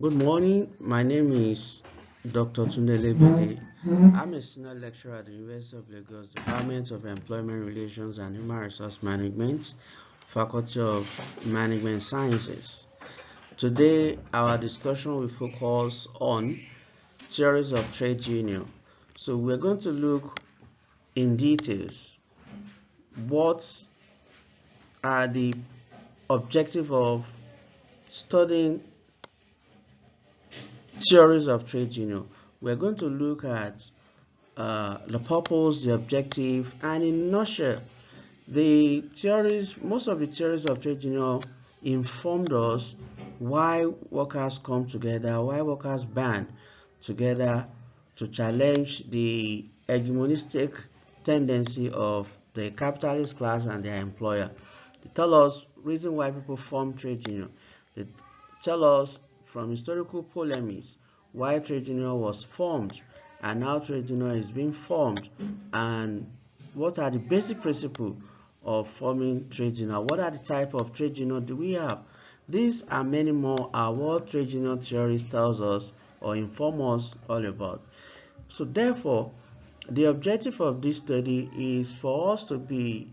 Good morning. My name is Dr. Tunde Lebede. I'm a senior lecturer at the University of Lagos, Department of Employment Relations and Human Resource Management, Faculty of Management Sciences. Today, our discussion will focus on theories of trade union. So we're going to look in details what are the objective of studying theories of trade union. We're going to look at the purpose, the objective, and in a nutshell, most of the theories of trade union informed us why workers come together, why workers band together to challenge the hegemonistic tendency of the capitalist class and their employer. They tell us reason why people form trade union. They tell us from historical polemics why trade union was formed and how trade union is being formed and what are the basic principles of forming trade union. What are the type of trade union do we have? These and many more are what trade union theory tells us or inform us all about. So therefore, the objective of this study is for us to be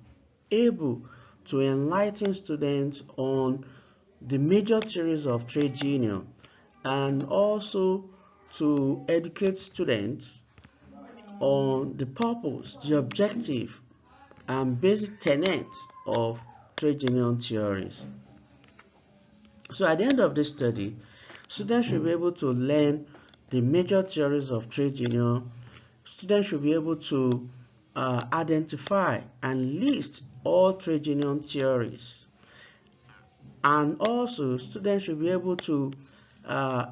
able to enlighten students on the major theories of trade union and also to educate students on the purpose, the objective, and basic tenets of trade union theories. So at the end of this study, students should be able to learn the major theories of trade union. Students should be able to identify and list all trade union theories. And also, students should be able to uh,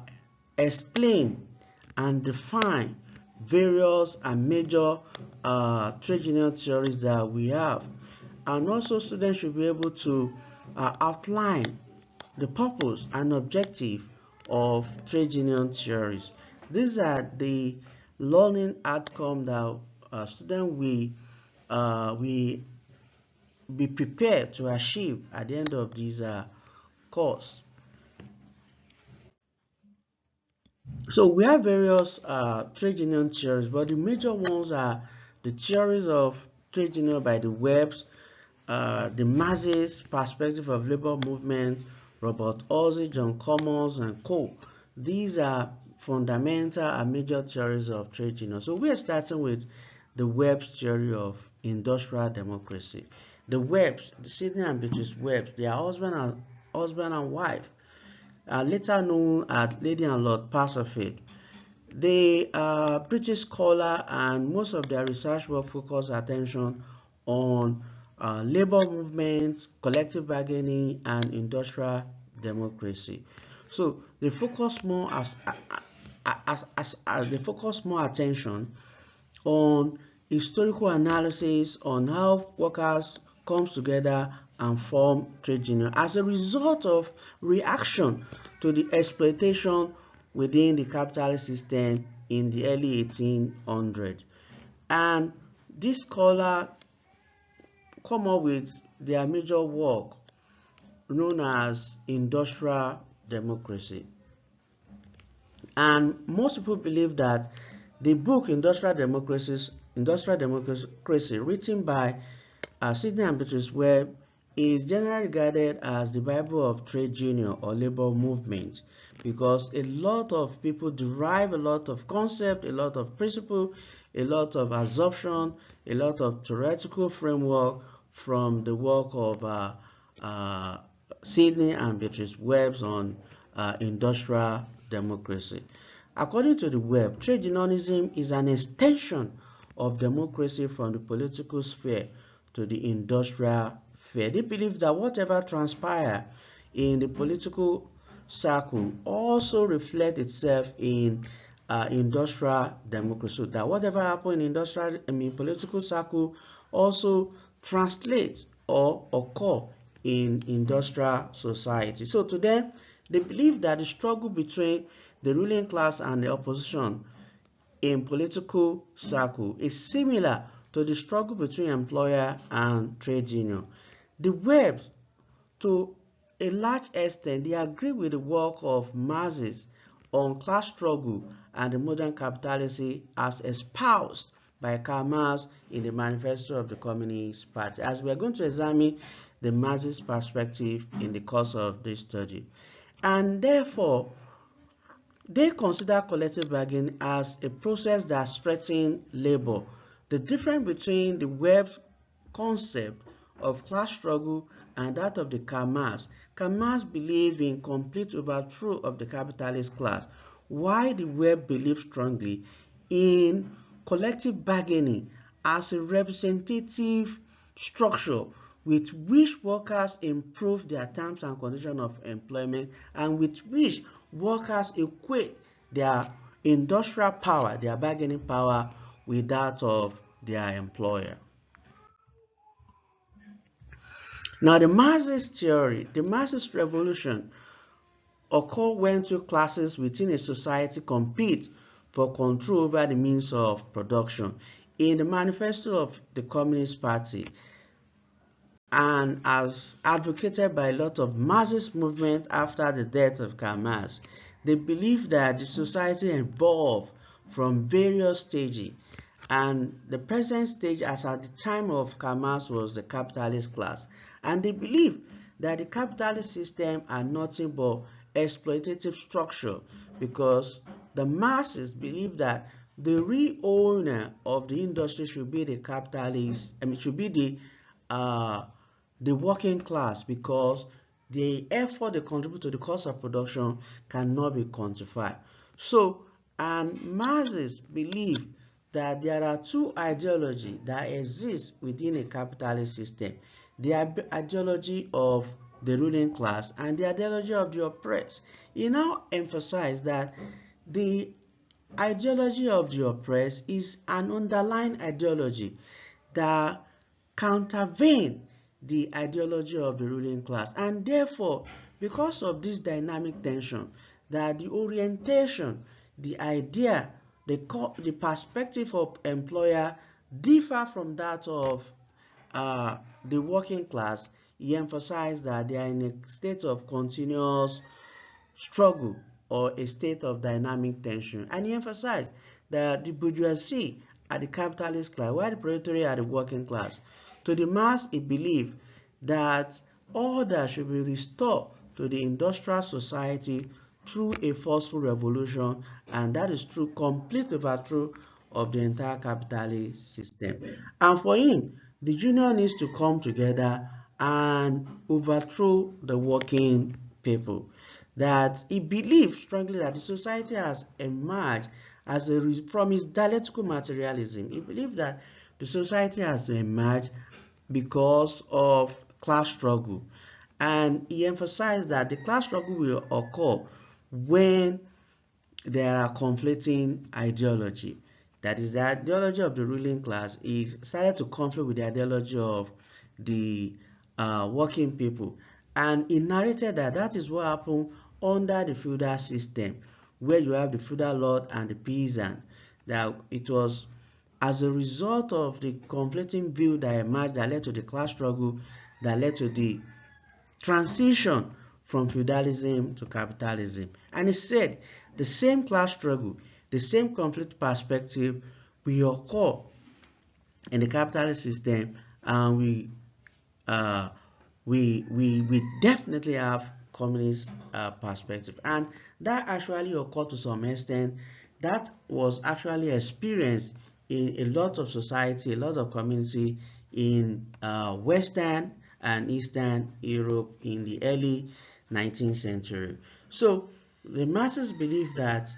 explain and define various and major trade union theories that we have. And also, students should be able to outline the purpose and objective of trade union theories. These are the learning outcome that students we be prepared to achieve at the end of this course. So we have various trade union theories, but the major ones are the theories of trade union by the Webbs, the Marxist perspective of labor movement, Robert Ozzie, John Commons, and co. These are fundamental and major theories of trade union. So we are starting with the Webb's theory of industrial democracy. The Webbs, the Sidney and Beatrice Webbs, they are husband and wife, later known as Lady and Lord Parsifal. They are British scholar, and most of their research work focus attention on labor movements, collective bargaining, and industrial democracy. So they focus more as they focus more attention on historical analysis on how workers comes together and form trade union as a result of reaction to the exploitation within the capitalist system in the early 1800s. And this scholar come up with their major work known as industrial democracy. And most people believe that the book Industrial Democracy, written by Sidney and Beatrice Webb, is generally regarded as the Bible of trade union or labor movement because a lot of people derive a lot of concept, a lot of principle, a lot of assumption, a lot of theoretical framework from the work of Sidney and Beatrice Webb's on industrial democracy. According to the Webb, trade unionism is an extension of democracy from the political sphere to the industrial sphere. They believe that whatever transpires in the political circle also reflects itself in industrial democracy. So that whatever happens in political circle also translates or occur in industrial society. So to them, they believe that the struggle between the ruling class and the opposition in political circle is similar to the struggle between employer and trade union. The Webbs, to a large extent, they agree with the work of Marxist on class struggle and the modern capitalism as espoused by Karl Marx in the Manifesto of the Communist Party, as we are going to examine the Marxist perspective in the course of this study. And therefore, they consider collective bargaining as a process that strengthens labor. The difference between the Webb's concept of class struggle and that of the Karl Marx. Karl Marx believed in complete overthrow of the capitalist class, while the Webb believed strongly in collective bargaining as a representative structure with which workers improve their terms and conditions of employment, and with which workers equate their industrial power, their bargaining power, with that of their employer. Now, the Marxist theory, the Marxist revolution occur when two classes within a society compete for control over the means of production. In the Manifesto of the Communist Party, and as advocated by a lot of Marxist movement after the death of Karl Marx, they believe that the society evolved from various stages, and the present stage as at the time of Karl Marx was the capitalist class, and they believe that the capitalist system are nothing but exploitative structure, because the Marxists believe that the real owner of the industry should be the capitalist, should be the working class, because the effort they contribute to the cost of production cannot be quantified. So, and Marxists believe that there are two ideologies that exist within a capitalist system: the ideology of the ruling class and the ideology of the oppressed. He now emphasized that the ideology of the oppressed is an underlying ideology that countervenes the ideology of the ruling class, and therefore, because of this dynamic tension, that the orientation, the idea, the perspective of employer differ from that of the working class, he emphasized that they are in a state of continuous struggle or a state of dynamic tension. And he emphasized that the bourgeoisie are the capitalist class, while the proletariat are the working class. To the Marx, he believed that order should be restored to the industrial society through a forceful revolution, and that is through complete overthrow of the entire capitalist system. And for him, the union needs to come together and overthrow the working people. That he believed strongly that the society has emerged as from its dialectical materialism. He believed that the society has emerged because of class struggle, and he emphasized that the class struggle will occur when there are conflicting ideology. That is, the ideology of the ruling class is started to conflict with the ideology of the working people, and he narrated that that is what happened under the feudal system, where you have the feudal lord and the peasant. That it was as a result of the conflicting view that emerged that led to the class struggle, that led to the transition from feudalism to capitalism. And he said the same class struggle, the same conflict perspective will occur in the capitalist system, and we definitely have communist perspective, and that actually occurred to some extent. That was actually experienced in a lot of society, a lot of community in Western and Eastern Europe in the early 19th century. So the Marxists believe that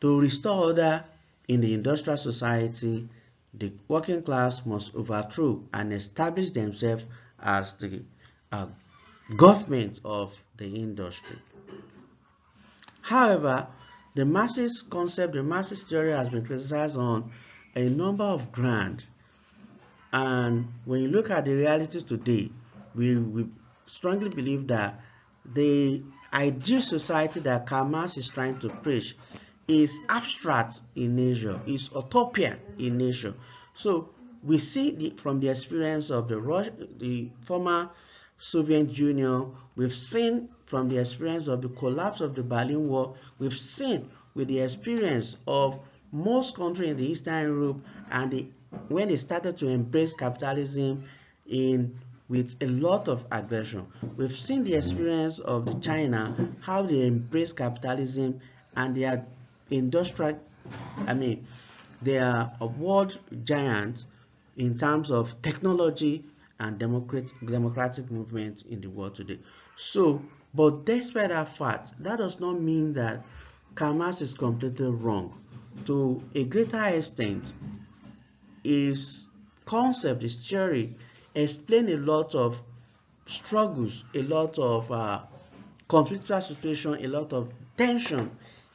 to restore order in the industrial society, the working class must overthrow and establish themselves as the government of the industry. However, the Marxist concept, the Marxist theory has been criticized on a number of grounds. And when you look at the realities today, we strongly believe that the ideal society that Karl Marx is trying to preach is abstract in nature, is utopian in nature. So we see from the experience of the former Soviet Union, we've seen from the experience of the collapse of the Berlin Wall, we've seen with the experience of most countries in the Eastern Europe and when they started to embrace capitalism with a lot of aggression. We've seen the experience of the China, how they embrace capitalism and they are industrial, they are a world giant in terms of technology and democratic movement in the world today. So, but despite that fact, that does not mean that Karl Marx is completely wrong. To a greater extent, his concept, his theory, explain a lot of struggles, a lot of conflictual situation, a lot of tension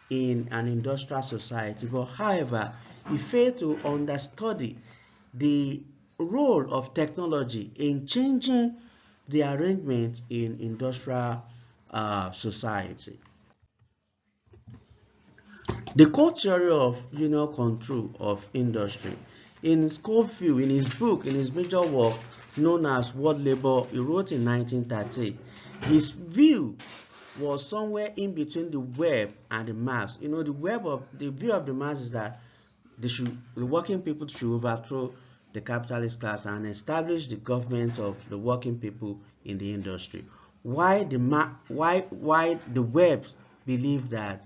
in an industrial society. But however, he failed to understudy the role of technology in changing the arrangement in industrial society. The core theory of union control of industry. In his core view, in his book, in his major work known as World Labor, he wrote in 1930. His view was somewhere in between the web and the mass. You know, the view of the mass is that the working people should overthrow the capitalist class and establish the government of the working people in the industry. Why the webs believe that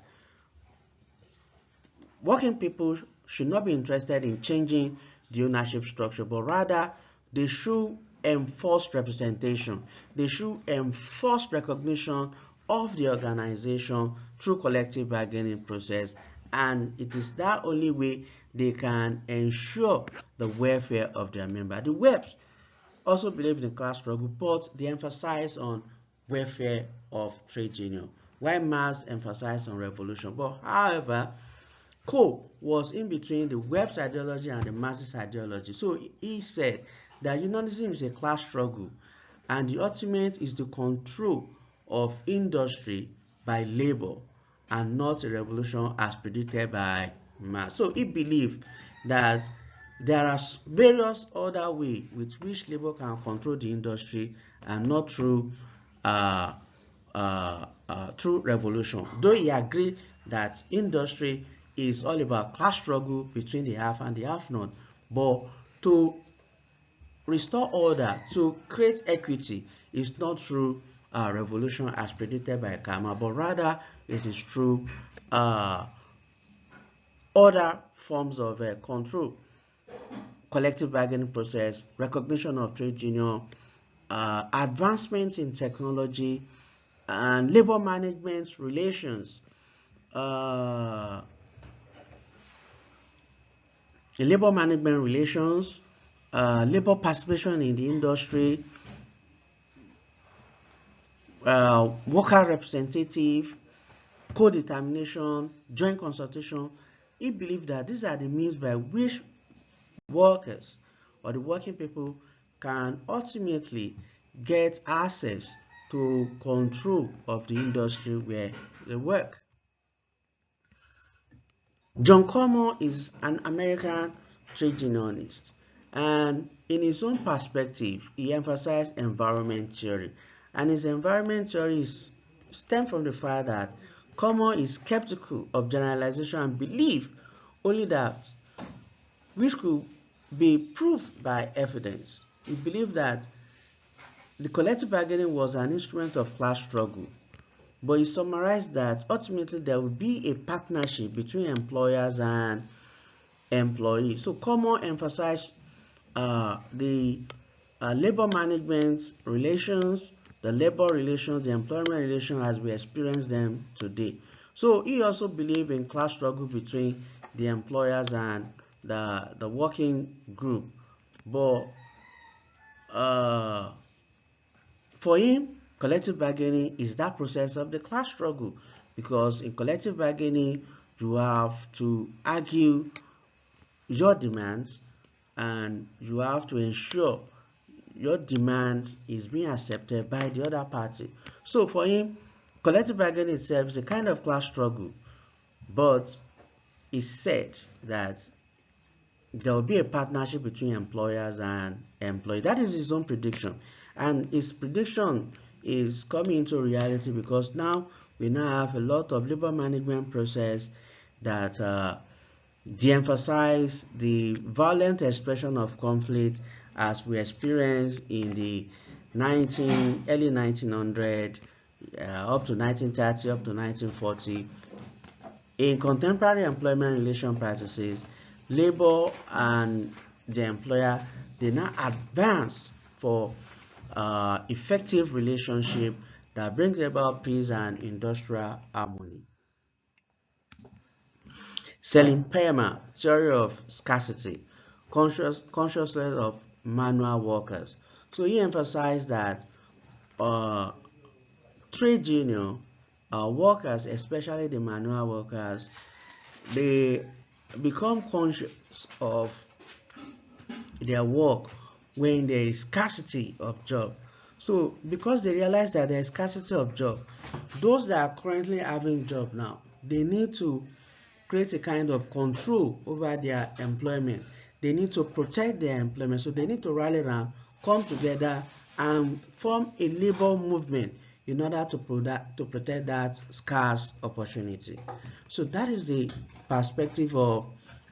working people should not be interested in changing the ownership structure, but rather they should enforce representation. They should enforce recognition of the organization through collective bargaining process, and it is that only way they can ensure the welfare of their member. The webs also believe in the class struggle, but they emphasize on welfare of trade union, while Marx emphasized on revolution. But however, Coe was in between the web's ideology and the Marxist ideology. So he said that unionism is a class struggle and the ultimate is the control of industry by labor and not a revolution as predicted by Marx. So he believed that there are various other ways with which labor can control the industry and not through through revolution. Though he agreed that industry is all about class struggle between the have and the have not, but to restore order, to create equity, is not through revolution as predicted by Karl, but rather it is through other forms of control, collective bargaining process, recognition of trade union, advancements in technology, and labor management relations. Labor management relations, labor participation in the industry, worker representative, co-determination, joint consultation. He believed that these are the means by which workers or the working people can ultimately get access to control of the industry where they work. John Common is an American trade unionist, and in his own perspective, he emphasized environment theory. And his environment theory stems from the fact that Common is skeptical of generalization and believe only that which could be proved by evidence. He believed that the collective bargaining was an instrument of class struggle, but he summarized that ultimately there will be a partnership between employers and employees. So Common emphasized the labor management relations, the labor relations, the employment relations as we experience them today. So he also believed in class struggle between the employers and the working group. But for him, collective bargaining is that process of the class struggle, because in collective bargaining you have to argue your demands and you have to ensure your demand is being accepted by the other party. So for him, collective bargaining itself is a kind of class struggle, but he said that there will be a partnership between employers and employees. That is his own prediction. And his prediction is coming into reality because now we now have a lot of labor management process that de-emphasize the violent expression of conflict as we experienced in the early 1900, up to 1930, up to 1940. In contemporary employment relation practices, labor and the employer, they now advance for effective relationship that brings about peace and industrial harmony. Selling Perlman, theory of scarcity, consciousness of manual workers. So he emphasized that uh, trade union workers, especially the manual workers, they become conscious of their work when there is scarcity of job. So because they realize that there is scarcity of job, those that are currently having job now, they need to create a kind of control over their employment. They need to protect their employment. So they need to rally around, come together, and form a labor movement in order to protect that scarce opportunity. So that is the perspective of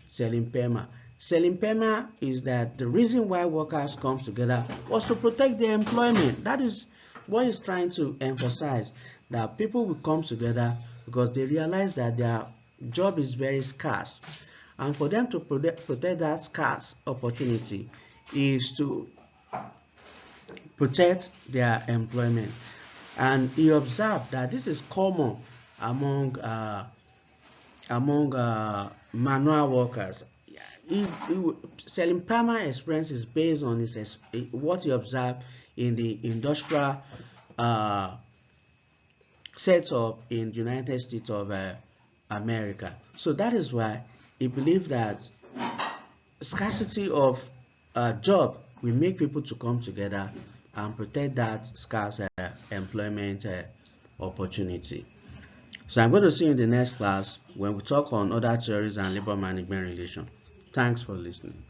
selling Perlman. Selling Perlman is that the reason why workers come together was to protect their employment. That is what he's trying to emphasize, that people will come together because they realize that their job is very scarce, and for them to protect that scarce opportunity is to protect their employment. And he observed that this is common among manual workers. Selling Perlman experience is based on what he observed in the industrial setup in the United States of America. So that is why he believed that scarcity of job will make people to come together and protect that scarce employment opportunity. So I'm going to see you in the next class when we talk on other theories and labor management relation. Thanks for listening.